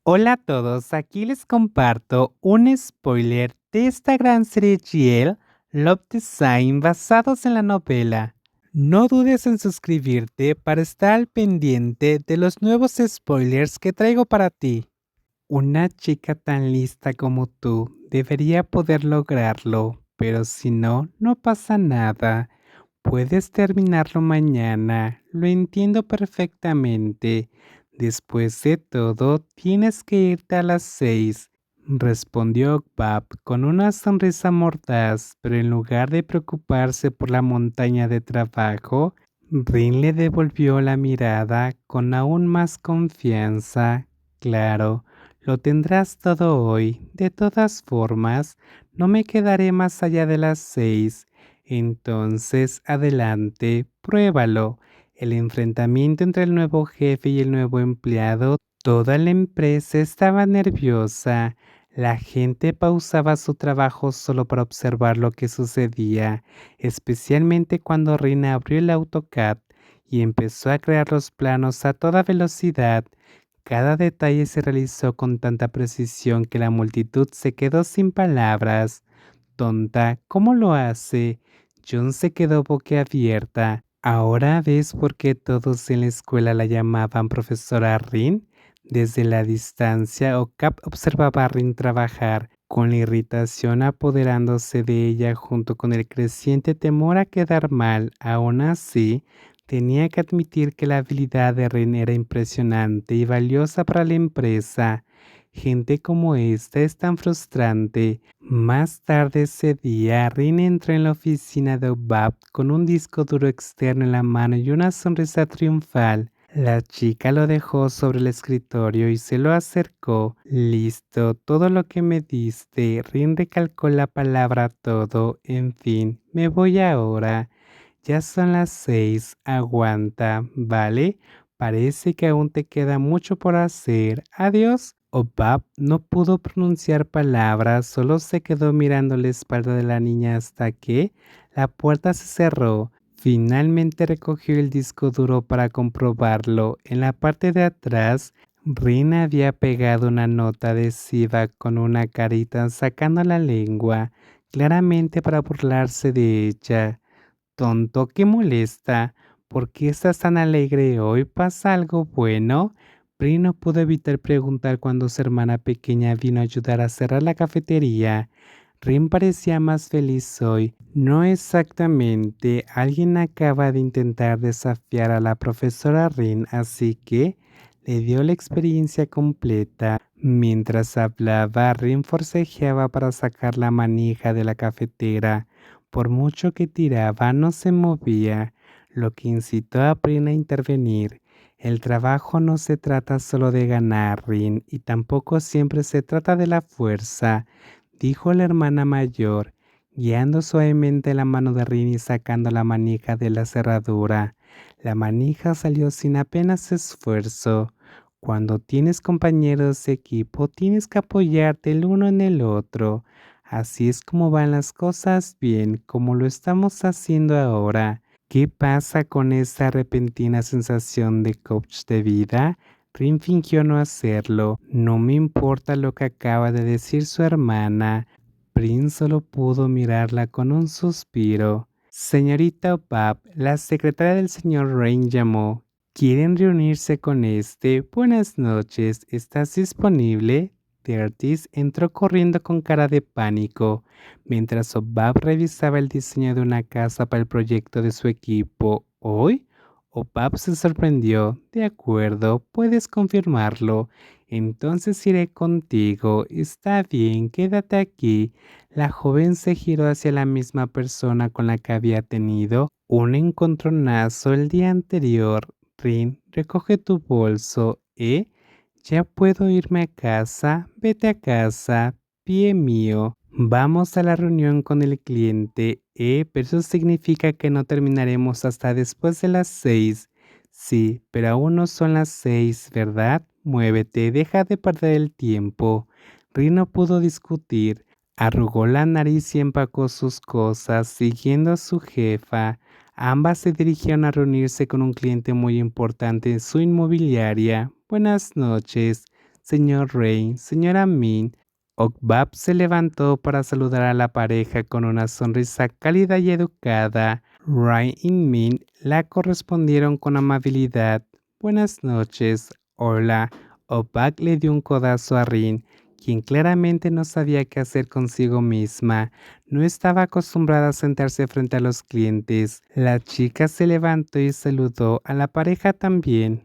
Hola a todos, aquí les comparto un spoiler de esta gran serie GL Love Design basados en la novela. No dudes en suscribirte para estar al pendiente de los nuevos spoilers que traigo para ti. Una chica tan lista como tú debería poder lograrlo, pero si no, no pasa nada. Puedes terminarlo mañana, lo entiendo perfectamente. Después de todo, tienes que irte a las 6, respondió Bab con una sonrisa mordaz, pero en lugar de preocuparse por la montaña de trabajo, Rin le devolvió la mirada con aún más confianza. Claro, lo tendrás todo hoy. De todas formas, no me quedaré más allá de las 6. Entonces, adelante, pruébalo. El enfrentamiento entre el nuevo jefe y el nuevo empleado, toda la empresa estaba nerviosa. La gente pausaba su trabajo solo para observar lo que sucedía, especialmente cuando Rina abrió el AutoCAD y empezó a crear los planos a toda velocidad. Cada detalle se realizó con tanta precisión que la multitud se quedó sin palabras. Tonta, ¿cómo lo hace? John se quedó boquiabierta. ¿Ahora ves por qué todos en la escuela la llamaban profesora Rin? Desde la distancia, Ocap observaba a Rin trabajar, con la irritación apoderándose de ella junto con el creciente temor a quedar mal. Aún así, tenía que admitir que la habilidad de Rin era impresionante y valiosa para la empresa. Gente como esta es tan frustrante. Más tarde ese día, Rin entró en la oficina de Obab con un disco duro externo en la mano y una sonrisa triunfal. La chica lo dejó sobre el escritorio y se lo acercó. Listo, todo lo que me diste. Rin recalcó la palabra todo. En fin, me voy ahora. Ya son las 6. Aguanta, ¿vale? Parece que aún te queda mucho por hacer. Adiós. Obab no pudo pronunciar palabras, solo se quedó mirando la espalda de la niña hasta que la puerta se cerró. Finalmente recogió el disco duro para comprobarlo. En la parte de atrás, Rina había pegado una nota adhesiva con una carita sacando la lengua, claramente para burlarse de ella. Tonto, ¿qué molesta? ¿Por qué estás tan alegre hoy? ¿Pasa algo bueno? Bri no pudo evitar preguntar cuando su hermana pequeña vino a ayudar a cerrar la cafetería. Rin parecía más feliz hoy. No exactamente. Alguien acaba de intentar desafiar a la profesora Rin, así que le dio la experiencia completa. Mientras hablaba, Rin forcejeaba para sacar la manija de la cafetera. Por mucho que tiraba, no se movía, lo que incitó a Brin a intervenir. El trabajo no se trata solo de ganar, Rin, y tampoco siempre se trata de la fuerza, dijo la hermana mayor, guiando suavemente la mano de Rin y sacando la manija de la cerradura. La manija salió sin apenas esfuerzo. Cuando tienes compañeros de equipo, tienes que apoyarte el uno en el otro. Así es como van las cosas bien, como lo estamos haciendo ahora. ¿Qué pasa con esa repentina sensación de coach de vida? Rin fingió no hacerlo. No me importa lo que acaba de decir su hermana. Prince solo pudo mirarla con un suspiro. Señorita Opap, la secretaria del señor Rain llamó. ¿Quieren reunirse con este? Buenas noches, ¿estás disponible? Curtis entró corriendo con cara de pánico, mientras Obab revisaba el diseño de una casa para el proyecto de su equipo. ¿Hoy? Obab se sorprendió. De acuerdo, puedes confirmarlo. Entonces iré contigo. Está bien, quédate aquí. La joven se giró hacia la misma persona con la que había tenido un encontronazo el día anterior. Rin, recoge tu bolso, ¿eh? Ya puedo irme a casa. Vete a casa, pie mío. Vamos a la reunión con el cliente, pero eso significa que no terminaremos hasta después de las 6. Sí, pero aún no son las 6, ¿verdad? Muévete, deja de perder el tiempo. Rin no pudo discutir. Arrugó la nariz y empacó sus cosas, siguiendo a su jefa. Ambas se dirigieron a reunirse con un cliente muy importante en su inmobiliaria. Buenas noches. señor Rain, señora Min. Okbab se levantó para saludar a la pareja con una sonrisa cálida y educada. Rain y Min la correspondieron con amabilidad. Buenas noches. Hola. Okbab le dio un codazo a Rin, quien claramente no sabía qué hacer consigo misma. No estaba acostumbrada a sentarse frente a los clientes. La chica se levantó y saludó a la pareja también.